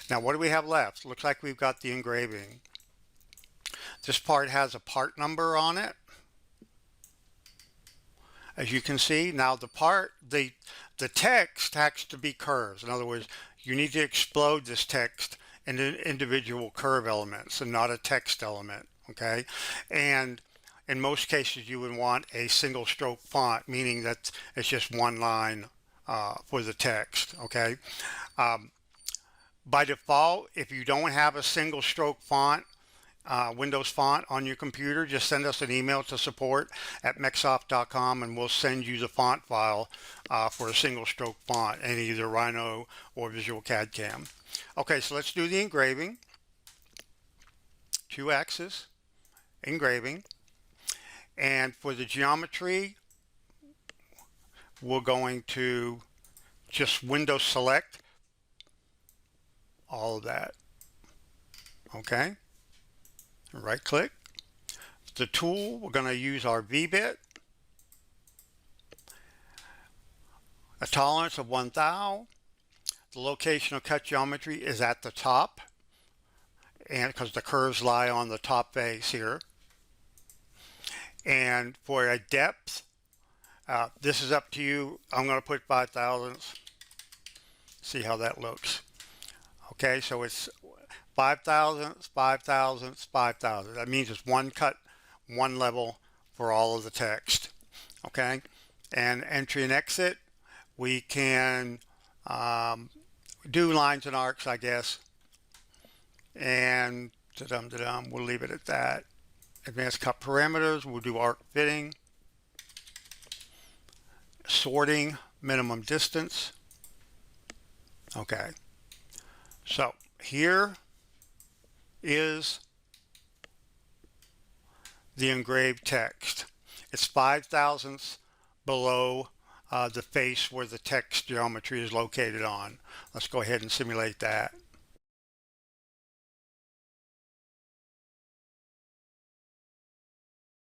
Now what do we have left? Looks like we've got the engraving. This part has a part number on it. As you can see, now the text has to be curves. In other words, you need to explode this text into individual curve elements and not a text element, okay? And in most cases, you would want a single stroke font, meaning that it's just one line for the text, okay? By default, if you don't have a single stroke font, Windows font on your computer, just send us an email to support@MecSoft.com and we'll send you the font file for a single stroke font in either Rhino or VisualCAD CAM. Okay, so let's do the engraving. 2 axis, engraving. And for the geometry, we're going to just Windows select all of that. Okay. Right click. The tool, we're going to use our V-bit. A tolerance of 1 thou. The location of cut geometry is at the top, and because the curves lie on the top face here. And for a depth, this is up to you. I'm going to put 5 thousandths. See how that looks. Okay, so it's 5 thousandths, 5 thousandths, 5 thousandths. That means it's one cut, one level for all of the text. Okay, and entry and exit, we can do lines and arcs, I guess. And we'll leave it at that. Advanced cut parameters, we'll do arc fitting. Sorting, minimum distance. Okay, so here is the engraved text. It's 5 thousandths below the face where the text geometry is located on. Let's go ahead and simulate that.